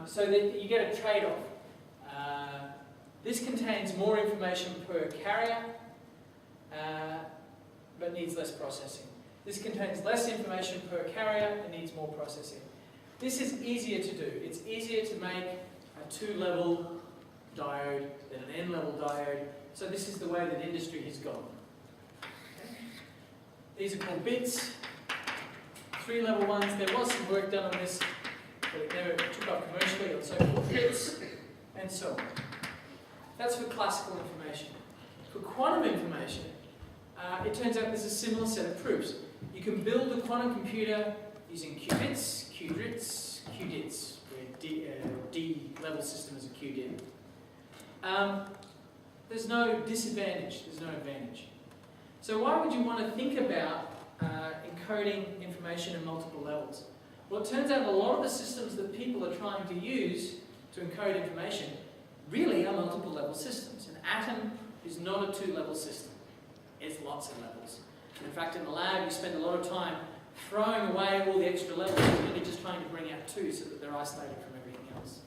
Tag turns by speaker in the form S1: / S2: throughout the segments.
S1: so that you get a trade-off. This contains more information per carrier, but needs less processing. This contains less information per carrier and needs more processing. This is easier to do. It's easier to make a 2-level diode than an n-level diode. So this is the way that industry has gone. Okay. These are called bits. 3-level ones. There was some work done on this, but it never took off commercially, on so-called bits, and so on. That's for classical information. For quantum information, it turns out there's a similar set of proofs. You can build a quantum computer using qubits, qdrits, qdits, where D-level system is a qdit. There's no disadvantage, there's no advantage. So why would you want to think about encoding information in multiple levels? Well, it turns out a lot of the systems that people are trying to use to encode information really are multiple level systems. An atom is not a 2-level system. It's lots of levels. And in fact, in the lab, you spend a lot of time throwing away all the extra levels and really just trying to bring out 2 so that they're isolated from everything else.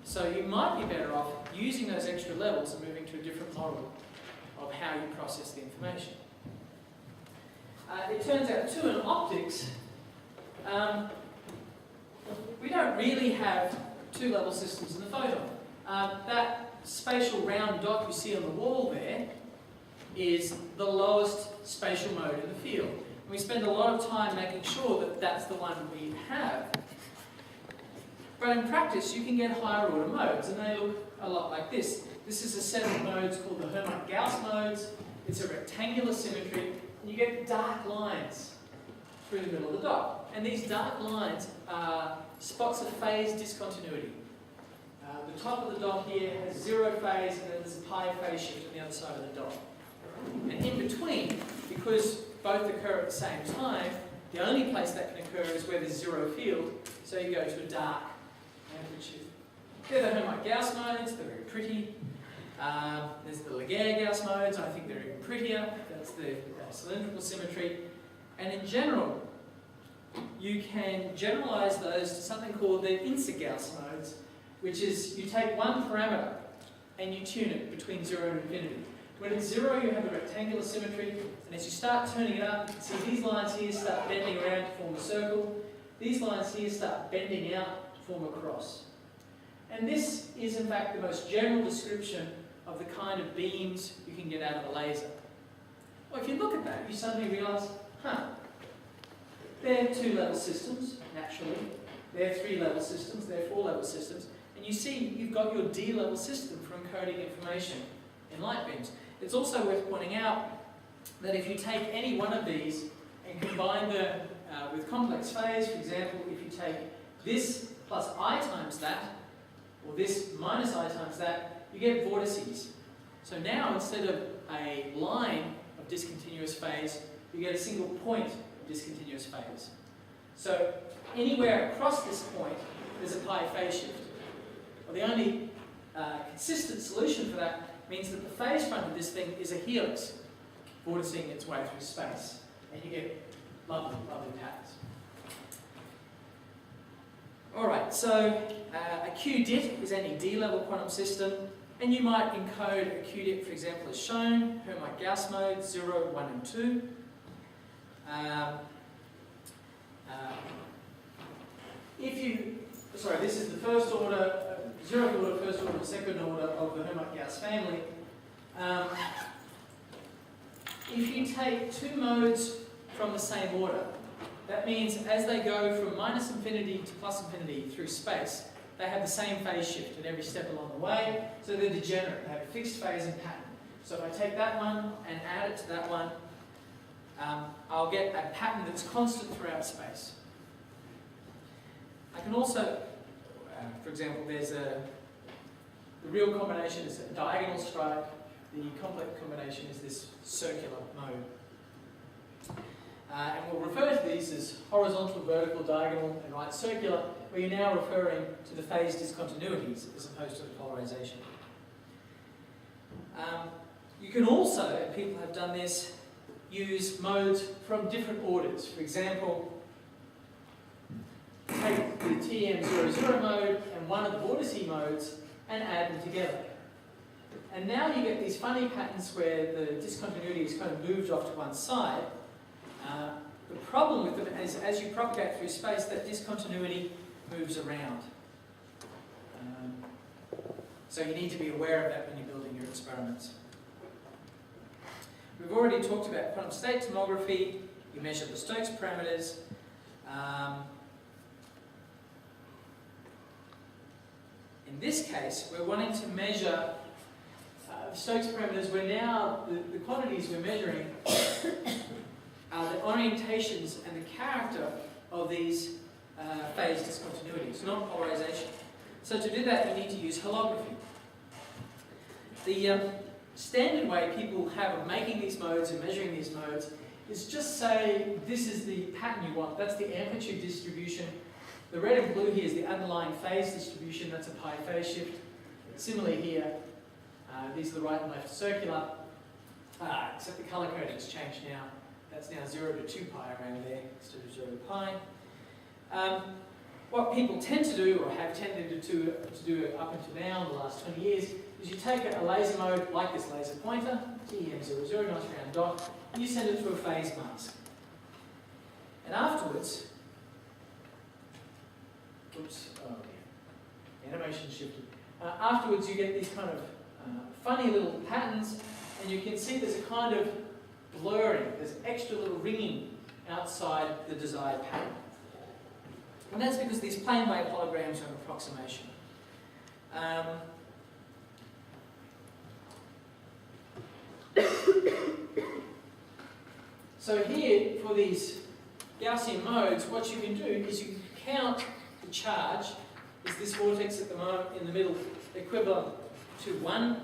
S1: So you might be better off using those extra levels and moving to a different model of how you process the information. It turns out too in optics, we don't really have 2-level systems in the photon. That spatial round dot you see on the wall there is the lowest spatial mode in the field. And we spend a lot of time making sure that that's the one we have. But in practice, you can get higher order modes, and they look a lot like this. This is a set of modes called the Hermite-Gauss modes. It's a rectangular symmetry, and you get dark lines through the middle of the dot. And these dark lines are spots of phase discontinuity. The top of the dot here has 0 phase, and then there's a pi phase shift on the other side of the dot. And in between, because both occur at the same time, the only place that can occur is where there's 0 field, so you go to a dark amplitude. They're the Hermite-Gauss modes, they're very pretty. There's the Laguerre-Gauss modes, I think they're even prettier. That's the cylindrical symmetry. And in general, you can generalize those to something called the Inser-Gauss modes, which is you take one parameter and you tune it between 0 and infinity. When it's 0, you have the rectangular symmetry, and as you start turning it up, you can see these lines here start bending around to form a circle. These lines here start bending out to form a cross. And this is, in fact, the most general description of the kind of beams you can get out of a laser. Well, if you look at that, you suddenly realise, they're 2-level systems, naturally. They're 3-level systems, they're 4-level systems. And you see, you've got your D-level system for encoding information in light beams. It's also worth pointing out that if you take any one of these and combine them with complex phase, for example, if you take this plus I times that, or this minus I times that, you get vortices. So now, instead of a line of discontinuous phase, you get a single point of discontinuous phase. So anywhere across this point, there's a pi phase shift. Well, the only consistent solution for that means that the phase front of this thing is a helix, vorticing its way through space, and you get lovely, lovely patterns. Alright, so a qdit is any D-level quantum system, and you might encode a qdit, for example, as shown, Hermite-Gauss mode, 0, 1, and 2. This is the first order, 0th order, first order, and second order of the Hermite-Gauss family. If you take 2 modes from the same order, that means as they go from minus infinity to plus infinity through space, they have the same phase shift at every step along the way, so they're degenerate. They have a fixed phase and pattern. So if I take that one and add it to that one, I'll get a pattern that's constant throughout space. I can also, for example, the real combination is a diagonal stripe. The complex combination is this circular mode. And we'll refer to these as horizontal, vertical, diagonal, and right circular, where you're now referring to the phase discontinuities as opposed to the polarization. You can also, and people have done this, use modes from different orders. For example, take the TM00 mode and one of the vortice modes and add them together. And now you get these funny patterns where the discontinuity is kind of moved off to one side. The problem with them is as you propagate through space, that discontinuity moves around. So you need to be aware of that when you're building your experiments. We've already talked about quantum state tomography. You measure the Stokes parameters. In this case, we're wanting to measure Stokes parameters where now the quantities we're measuring are the orientations and the character of these phase discontinuities, not polarization. So to do that, you need to use holography. The standard way people have of making these modes and measuring these modes is just say, this is the pattern you want. That's the amplitude distribution. The red and blue here is the underlying phase distribution. That's a pi phase shift. Similarly here, these are the right and left circular, except the color coding's changed now. That's now 0 to 2 pi around there instead of 0 to pi. What people tend to do, or have tended to do up until now in the last 20 years, is you take a laser mode like this laser pointer, TEM00, nice round dot, and you send it to a phase mask. And afterwards, oops, oh yeah, animation shifted. Afterwards you get these kind of funny little patterns, and you can see there's a kind of blurring, there's extra little ringing outside the desired pattern. And that's because these plane wave holograms are an approximation. So here, for these Gaussian modes, what you can do is you can count the charge. Is this vortex at the moment in the middle equivalent to one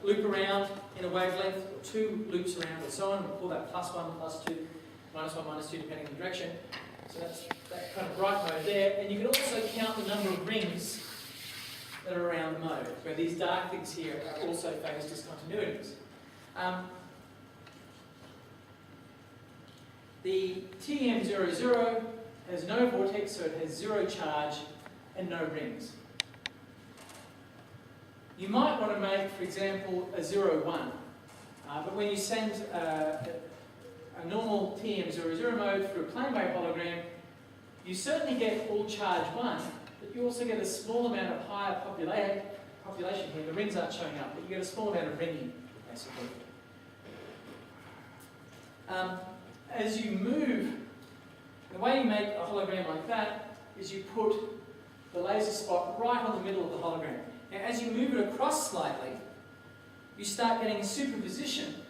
S1: loop around in a wavelength, or two loops around, and so on? We'll call that +1, +2, -1, -2, depending on the direction. So that's that kind of bright mode there. And you can also count the number of rings that are around the mode, where these dark things here are also phase discontinuities. The TM00 has no vortex, so it has 0 charge and no rings. You might want to make, for example, a 0-1, but when you send a normal TM00 mode through a plane wave hologram, you certainly get all charge 1, but you also get a small amount of higher population here. The rings aren't showing up, but you get a small amount of ringing, basically. As you move, the way you make a hologram like that is you put the laser spot right on the middle of the hologram. Now, as you move it across slightly, you start getting a superposition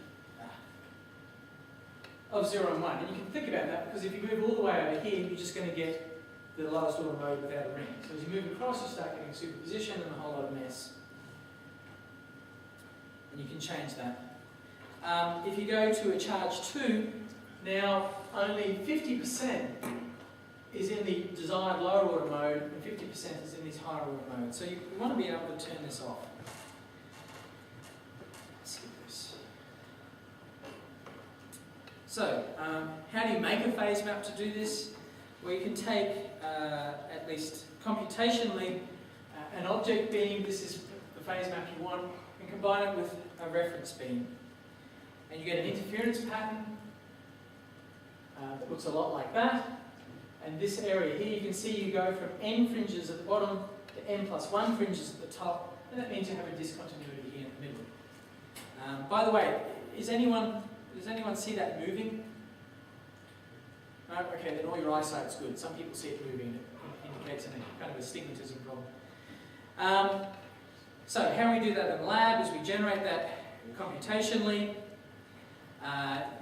S1: of 0 and 1. And you can think about that, because if you move all the way over here, you're just going to get the lowest order mode without a ring. So as you move across, you start getting superposition and a whole lot of mess. And you can change that. If you go to a charge 2, now only 50% is in the desired lower order mode, and 50% is in these higher order modes. So you want to be able to turn this off. Let's skip this. So, how do you make a phase map to do this? Well, you can take, at least computationally, an object beam, this is the phase map you want, and combine it with a reference beam. And you get an interference pattern that looks a lot like that. And this area here, you can see you go from n fringes at the bottom to n+1 fringes at the top, and that means you have a discontinuity here in the middle. By the way, does anyone see that moving? No? Okay, then all your eyesight's good. Some people see it moving. It indicates a kind of astigmatism problem. So how we do that in the lab is we generate that computationally.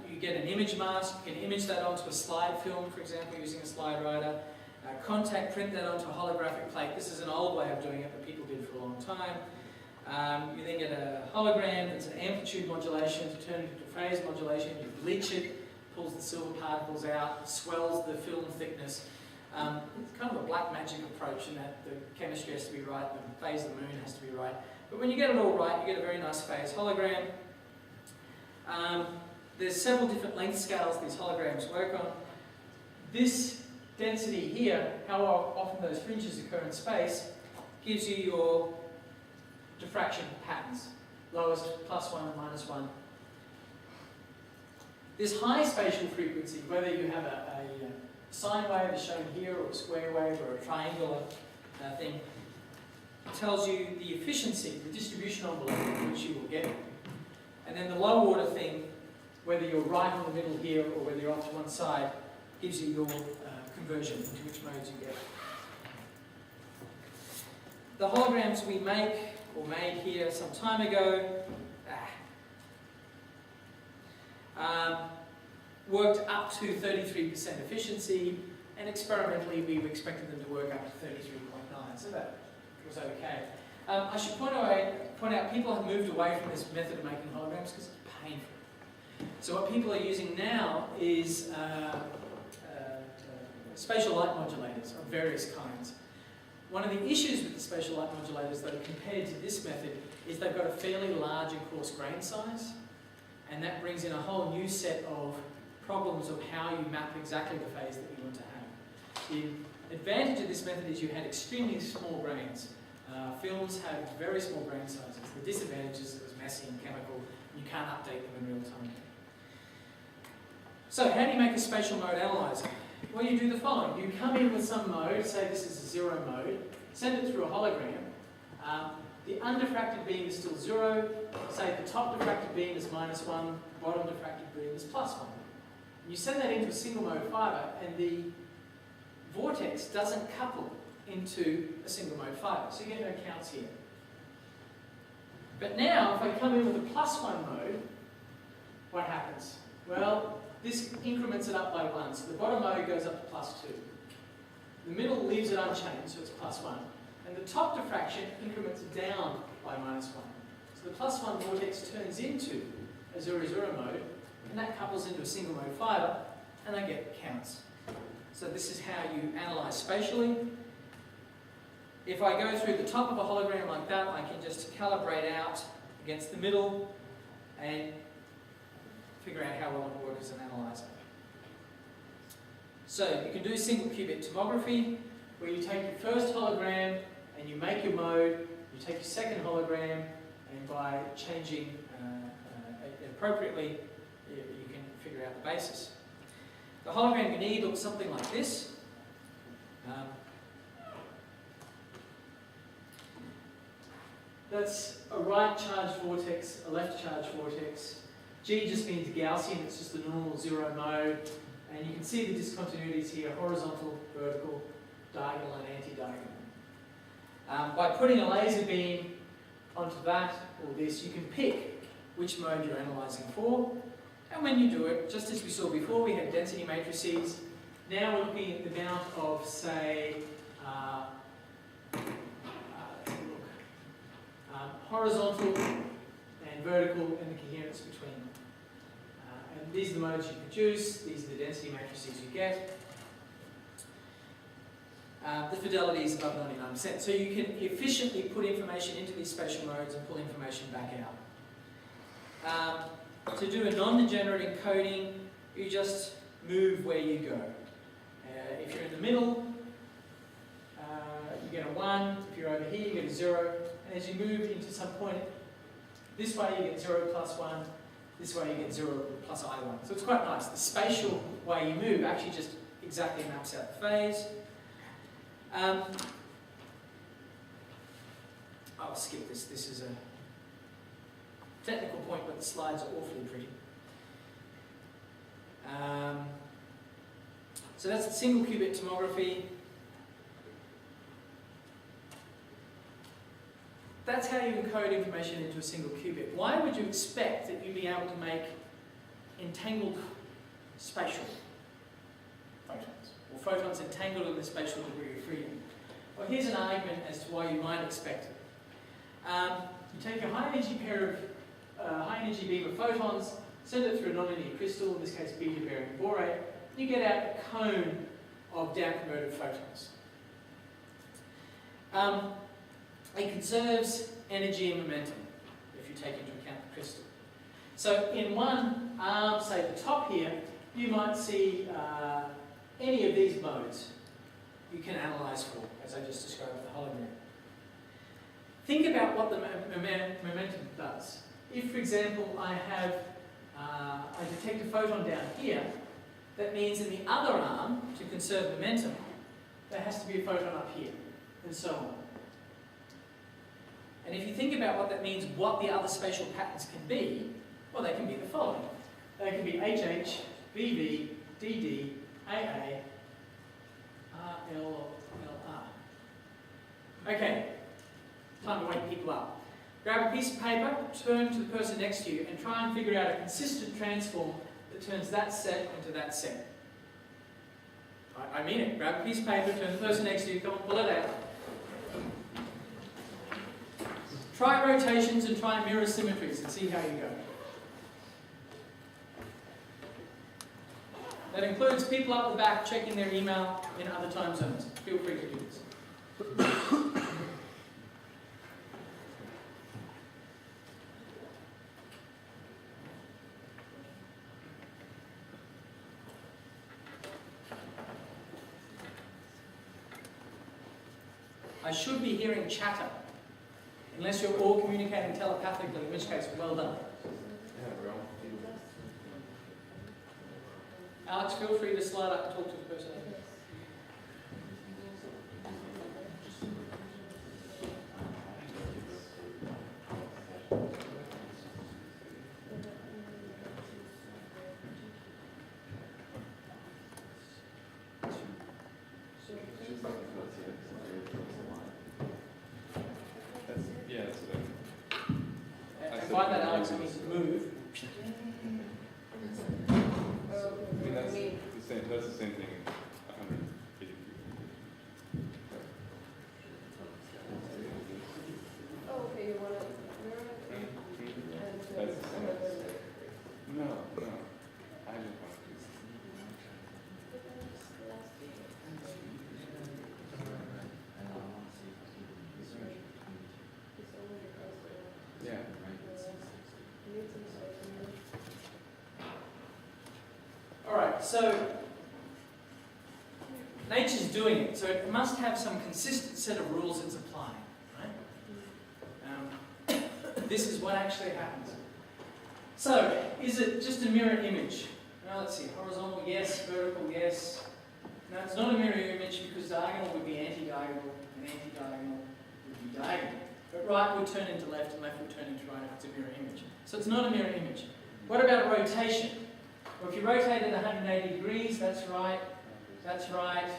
S1: You get an image mask, you can image that onto a slide film, for example, using a slide writer. Contact print that onto a holographic plate. This is an old way of doing it that people did for a long time. You then get a hologram that's an amplitude modulation to turn it into phase modulation. You bleach it, pulls the silver particles out, swells the film thickness. It's kind of a black magic approach in that the chemistry has to be right, the phase of the moon has to be right. But when you get it all right, you get a very nice phase hologram. There's several different length scales these holograms work on. This density here, how often those fringes occur in space, gives you your diffraction patterns. Lowest, +1 and -1. This high spatial frequency, whether you have a sine wave as shown here, or a square wave, or a triangular thing, tells you the efficiency, the distribution envelope which you will get. And then the low order thing, whether you're right on the middle here or whether you're off to one side, gives you your conversion into which modes you get. The holograms we make, or made here some time ago, worked up to 33% efficiency, and experimentally we expected them to work up to 33.9, so that was okay. I should point out people have moved away from this method of making holograms because it's painful. So what people are using now is spatial light modulators of various kinds. One of the issues with the spatial light modulators, though, compared to this method, is they've got a fairly large and coarse grain size, and that brings in a whole new set of problems of how you map exactly the phase that you want to have. The advantage of this method is you had extremely small grains. Films have very small grain sizes. The disadvantage is it was messy and chemical, and you can't update them in real time. So how do you make a spatial mode analyzer? Well, you do the following. You come in with some mode, say this is a 0 mode, send it through a hologram. The undiffracted beam is still 0, say the top diffracted beam is -1, the bottom diffracted beam is +1. You send that into a single mode fibre, and the vortex doesn't couple into a single mode fibre, so you get no counts here. But now, if I come in with a +1 mode, what happens? Well, this increments it up by 1, so the bottom mode goes up to +2. The middle leaves it unchanged, so it's +1. And the top diffraction increments down by -1. So the +1 vortex turns into a 0,0 mode, and that couples into a single mode fibre, and I get counts. So this is how you analyse spatially. If I go through the top of a hologram like that, I can just calibrate out against the middle and figure out how well it works as an analyzer. So you can do single qubit tomography, where you take your first hologram and you make your mode, you take your second hologram, and by changing it appropriately, you can figure out the basis. The hologram you need looks something like this. That's a right charged vortex, a left charged vortex. G just means Gaussian, it's just the normal 0 mode. And you can see the discontinuities here, horizontal, vertical, diagonal and anti-diagonal. By putting a laser beam onto that or this, you can pick which mode you're analysing for. And when you do it, just as we saw before, we had density matrices. Now we're looking at the amount of, say, let's have a look, horizontal and vertical, and the coherence between them. And these are the modes you produce, these are the density matrices you get. The fidelity is above 99%. So you can efficiently put information into these spatial modes and pull information back out. To do a non-degenerate encoding, you just move where you go. If you're in the middle, you get a 1. If you're over here, you get a 0. And as you move into some point, this way you get 0 plus 1. This way you get 0 plus I1. So it's quite nice. The spatial way you move actually just exactly maps out the phase. I'll skip this. This is a technical point, but the slides are awfully pretty. So that's the single qubit tomography. That's how you encode information into a single qubit. Why would you expect that you'd be able to make entangled spatial photons, or photons entangled in the spatial degree of freedom? Well, here's an argument as to why you might expect it. You take a high-energy pair of high-energy beam of photons, send it through a nonlinear crystal, in this case beta-bearing borate, you get out a cone of down-converted photons. It conserves energy and momentum if you take into account the crystal. So in one arm, say the top here, you might see any of these modes you can analyze for, as I just described with the hologram. Think about what the momentum does. If, for example, I detect a photon down here, that means in the other arm, to conserve momentum, there has to be a photon up here, and so on. And if you think about what that means, what the other spatial patterns can be, well, they can be the following. They can be HH, VV, DD, AA, RL, or LR. Okay, time to wake people up. Grab a piece of paper, turn to the person next to you, and try and figure out a consistent transform that turns that set into that set. I mean it. Grab a piece of paper, turn to the person next to you, come on, pull it out. Try rotations and try mirror symmetries and see how you go. That includes people up the back checking their email in other time zones. Feel free to do this. I should be hearing chatter, unless you're all communicating telepathically, in which case, well done. Alex, feel free to slide up and talk to the person. And find that Alex needs to move.
S2: That's the same thing in 180
S3: Oh, okay, you want to mirror it?
S2: That's the same. No. I just want to. Yeah.
S1: Alright, so nature's doing it, so it must have some consistent set of rules it's applying, right? This is what actually happens. So, is it just a mirror image? Now let's see, horizontal, yes, vertical, yes. No, it's not a mirror image because diagonal would be anti-diagonal, and anti-diagonal would be diagonal. But right would turn into left, and left would turn into right if it's a mirror image. So it's not a mirror image. What about rotation? Well, if you rotate it 180 degrees, that's right, that's right,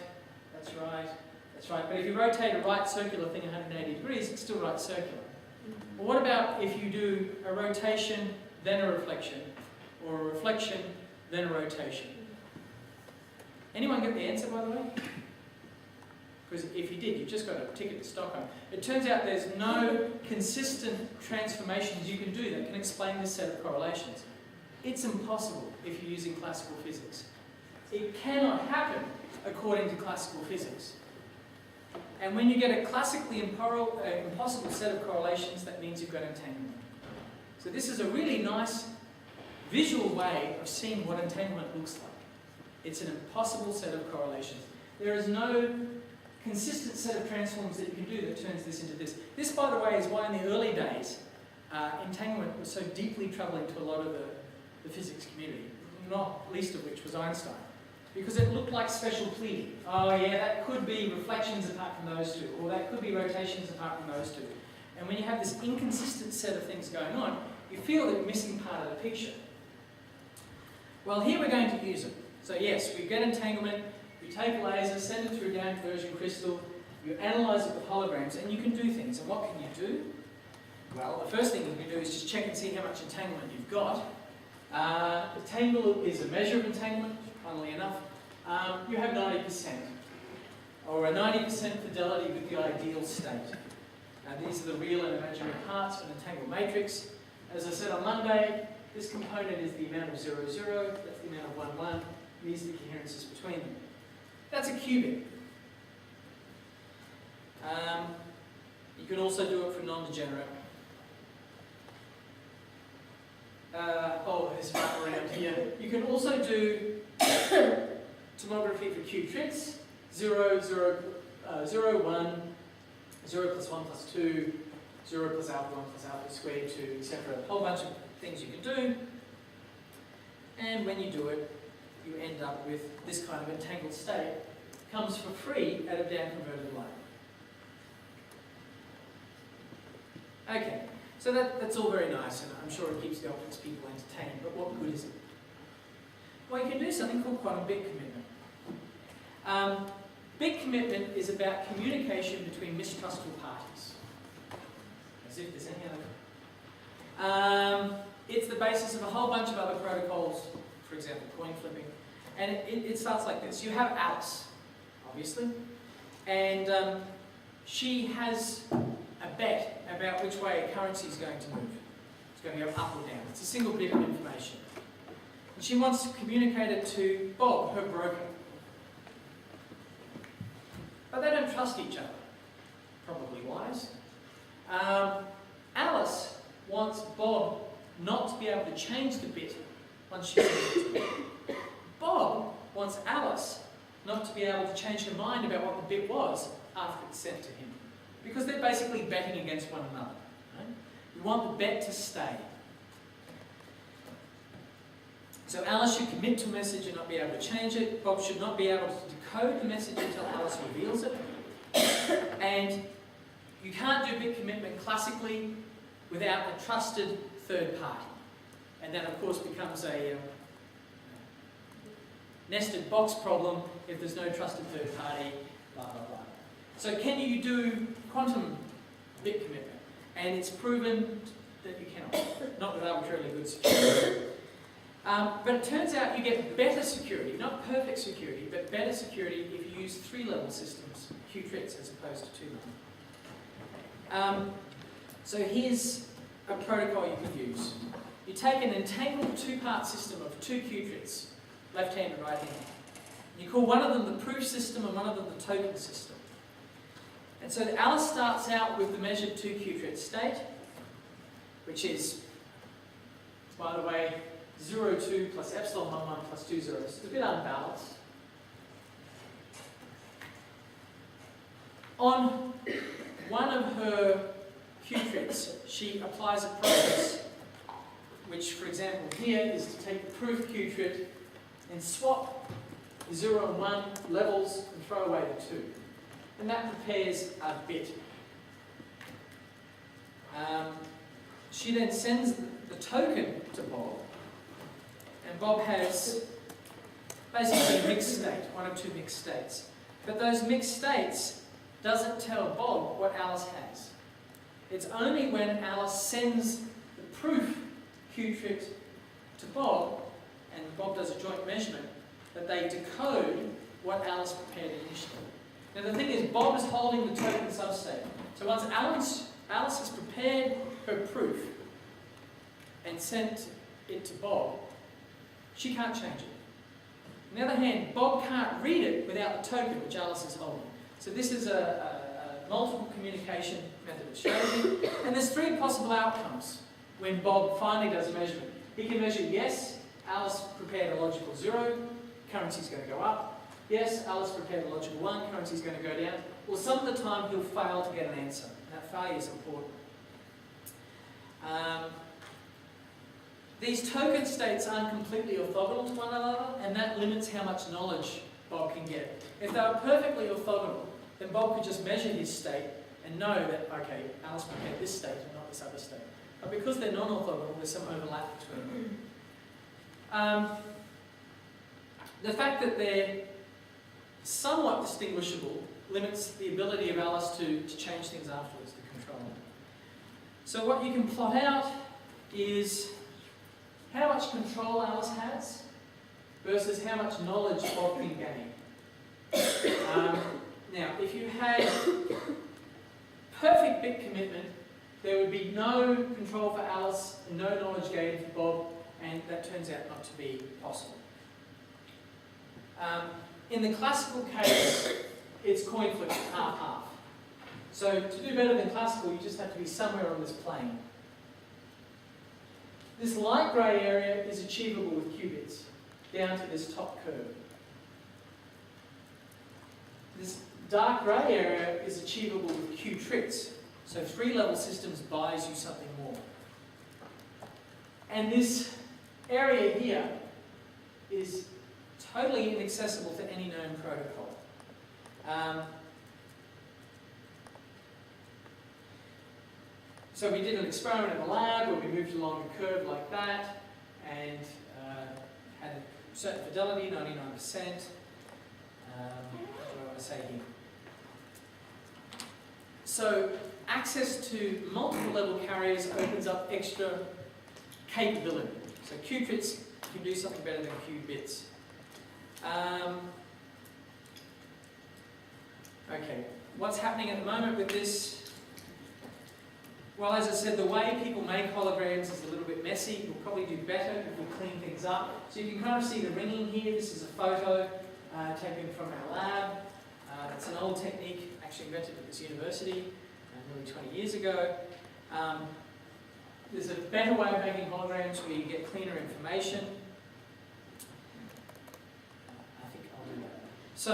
S1: that's right, that's right. But if you rotate a right circular thing 180 degrees, it's still right circular. Well, what about if you do a rotation, then a reflection, or a reflection, then a rotation? Anyone get the answer, by the way? Because if you did, you've just got a ticket to Stockholm. It turns out there's no consistent transformations you can do that can explain this set of correlations. It's impossible if you're using classical physics. It cannot happen according to classical physics. And when you get a classically impossible set of correlations, that means you've got entanglement. So this is a really nice visual way of seeing what entanglement looks like. It's an impossible set of correlations. There is no consistent set of transforms that you can do that turns this into this. This, by the way, is why in the early days, entanglement was so deeply troubling to a lot of the physics community, not least of which was Einstein. Because it looked like special pleading. Oh yeah, that could be reflections apart from those two, or that could be rotations apart from those two. And when you have this inconsistent set of things going on, you feel that you're missing part of the picture. Well, here we're going to use it. So yes, we get entanglement, you take a laser, send it through down conversion crystal, you analyze it with holograms, and you can do things. And what can you do? Well, the first thing you can do is just check and see how much entanglement you've got. Entangle is a measure of entanglement, funnily enough. You have 90%, or a 90% fidelity with the ideal state. These are the real and imaginary parts of an entangled matrix. As I said on Monday, this component is the amount of 0, 0, that's the amount of 1, 1. These are the coherences between them. That's a qubit. You can also do it for non-degenerate. There's one around here. You can also do tomography for Qubits, 0, 0, 0, 1, 0 plus 1 plus 2, 0 plus alpha 1 plus alpha squared 2, etc. A whole bunch of things you can do. And when you do it, you end up with this kind of entangled state. Comes for free out of down-converted light. Okay, so that's all very nice, and I'm sure it keeps the optics people entertained, but what good is it? Well, you can do something called quantum bit commitment. Bit commitment is about communication between mistrustful parties. As if there's any other. It's the basis of a whole bunch of other protocols, for example, coin flipping. And it starts like this. You have Alice, obviously, and she has a bet about which way a currency is going to move. It's going to go up or down. It's a single bit of information. And she wants to communicate it to Bob, her broker. But they don't trust each other. Probably wise. Alice wants Bob not to be able to change the bit once she sends it to him. Bob wants Alice not to be able to change her mind about what the bit was after it's sent to him. Because they're basically betting against one another. Right? You want the bet to stay. So Alice should commit to a message and not be able to change it. Bob should not be able to decode the message until Alice reveals it. And you can't do bit commitment classically without a trusted third party. And that, of course, becomes a nested box problem if there's no trusted third party, blah, blah, blah. So can you do quantum bit commitment? And it's proven that you cannot, not with arbitrarily good security. But it turns out you get better security, not perfect security, but better security if you use 3-level systems, Qubits, as opposed to 2-level. So here's a protocol you can use. You take an entangled 2-part system of 2 Qubits, left hand and right hand. You call one of them the proof system and one of them the token system. And so Alice starts out with the measured 2 Qubit state, which is, by the way, 0, 2 plus epsilon 1, 1 plus 2 zeros. It's a bit unbalanced. On one of her Qubits, she applies a process, which, for example, here is to take the proof Qubit and swap the 0 and 1 levels and throw away the 2. And that prepares a bit. She then sends the token to Bob, and Bob has basically a mixed state, one of 2 mixed states. But those mixed states doesn't tell Bob what Alice has. It's only when Alice sends the proof Qubit to Bob, and Bob does a joint measurement, that they decode what Alice prepared initially. Now the thing is, Bob is holding the token substate. So once Alice has prepared her proof and sent it to Bob, she can't change it. On the other hand, Bob can't read it without the token which Alice is holding. So this is a multiple communication method of strategy. And there's 3 possible outcomes when Bob finally does a measurement. He can measure, yes, Alice prepared a logical 0, currency's going to go up. Yes, Alice prepared a logical 1, currency's going to go down. Or some of the time he'll fail to get an answer. And that failure is important. These token states aren't completely orthogonal to one another, and that limits how much knowledge Bob can get. If they were perfectly orthogonal, then Bob could just measure his state and know that, okay, Alice prepared this state and not this other state. But because they're non-orthogonal, there's some overlap between them. The fact that they're somewhat distinguishable limits the ability of Alice to change things afterwards, to control them. So what you can plot out is how much control Alice has versus how much knowledge Bob can gain. Now, if you had perfect bit commitment, there would be no control for Alice and no knowledge gain for Bob, and that turns out not to be possible. In the classical case, it's coin flip, half-half. So to do better than classical, you just have to be somewhere on this plane. This light grey area is achievable with qubits, down to this top curve. This dark grey area is achievable with Q tricks. So 3-level systems buys you something more. And this area here is totally inaccessible to any known protocol. So we did an experiment in the lab where we moved along a curve like that and had a certain fidelity, 99%. What do I want to say here? So access to multiple level carriers opens up extra capability. So Qubits can do something better than Qubits. Okay, what's happening at the moment with this? Well, as I said, the way people make holograms is a little bit messy. We'll probably do better if we clean things up. So you can kind of see the ringing here. This is a photo taken from our lab. It's an old technique, actually invented at this university nearly 20 years ago. There's a better way of making holograms where you get cleaner information. I think I'll do that. So,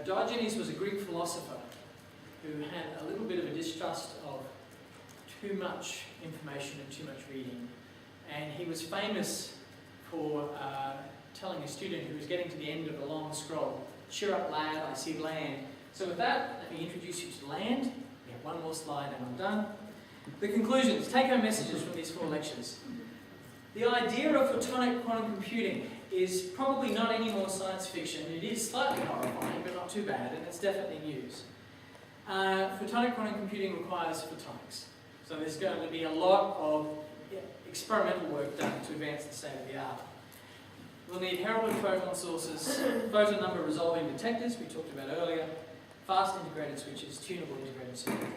S1: Diogenes was a Greek philosopher who had a little bit of a distrust of too much information and too much reading. And he was famous for telling a student who was getting to the end of a long scroll, "Cheer up, lad, I see land." So with that, let me introduce you to land. We have one more slide and I'm done. The conclusions, take-home messages from these 4 lectures. The idea of photonic quantum computing is probably not any more science fiction. It is slightly horrifying, but not too bad, and it's definitely news. Photonic quantum computing requires photonics. So there's going to be a lot of experimental work done to advance the state of the art. We'll need heralded photon sources, photon number resolving detectors, we talked about earlier, fast integrated switches, tunable integrated circuitry.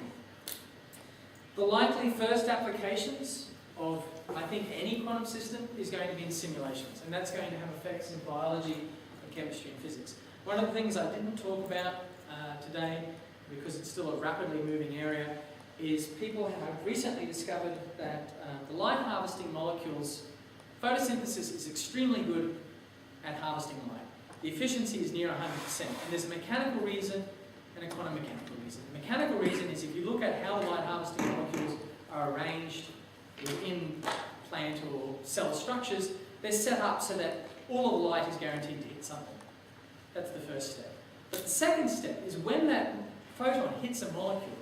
S1: The likely first applications of, I think, any quantum system is going to be in simulations, and that's going to have effects in biology, and chemistry, and physics. One of the things I didn't talk about today, because it's still a rapidly moving area, is people have recently discovered that the light harvesting molecules, photosynthesis is extremely good at harvesting light. The efficiency is near 100%, and there's a mechanical reason and a quantum mechanical reason. The mechanical reason is if you look at how the light harvesting molecules are arranged within plant or cell structures, they're set up so that all of the light is guaranteed to hit something. That's the first step. But the second step is when that photon hits a molecule,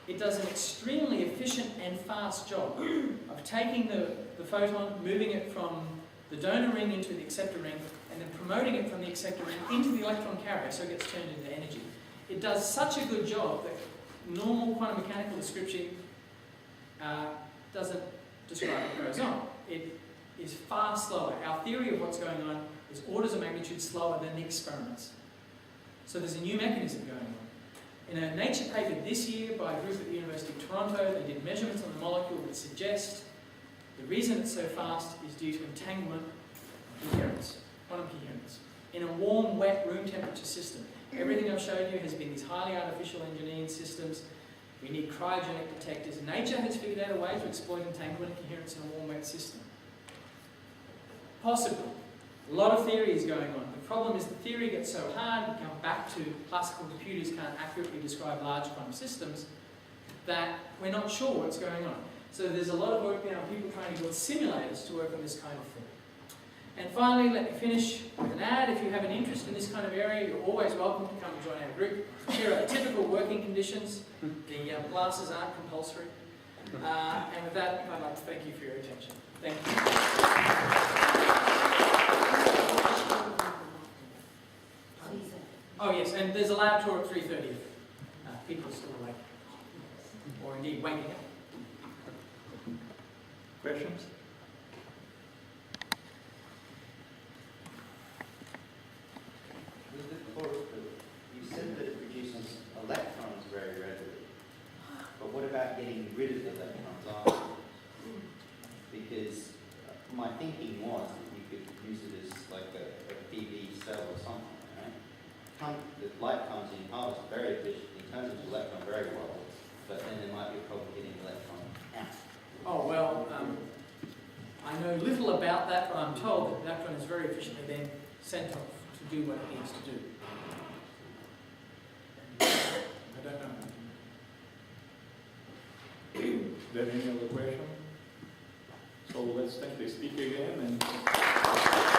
S1: it does an extremely efficient and fast job of taking the photon, moving it from the donor ring into the acceptor ring, and then promoting it from the acceptor ring into the electron carrier so it gets turned into energy. It does such a good job that normal quantum mechanical description doesn't describe what goes on. It is far slower. Our theory of what's going on is orders of magnitude slower than the experiments. So there's a new mechanism going on. In a Nature paper this year by a group at the University of Toronto, they did measurements on the molecule that suggest the reason it's so fast is due to entanglement and coherence, quantum coherence. In a warm, wet, room temperature system, everything I've shown you has been these highly artificial engineered systems. We need cryogenic detectors. Nature has figured out a way to exploit entanglement and coherence in a warm, wet system. Possibly. A lot of theory is going on. The problem is the theory gets so hard, we come back to classical computers can't accurately describe large quantum systems, that we're not sure what's going on. So there's a lot of work now, people trying to build simulators to work on this kind of thing. And finally, let me finish with an ad. If you have an interest in this kind of area, you're always welcome to come and join our group. Here are typical working conditions. The classes aren't compulsory. And with that, I'd like to thank you for your attention. Thank you. Oh yes, and there's a lab tour at 3:30 if people are still awake. Or indeed waking up.
S2: Questions?
S4: You said that it produces electrons very readily, but what about getting rid of the electrons after? Because my thinking was that you could use it as like a PV cell or something, right? The light comes in, harvests very efficiently, turns into electron very well, but then there might be a problem getting the electron out.
S1: Oh, well, I know little about that, but I'm told that the electron is very efficiently then sent off to do what it needs to do.
S2: I don't know. Is there any other question? So let's thank the speaker again and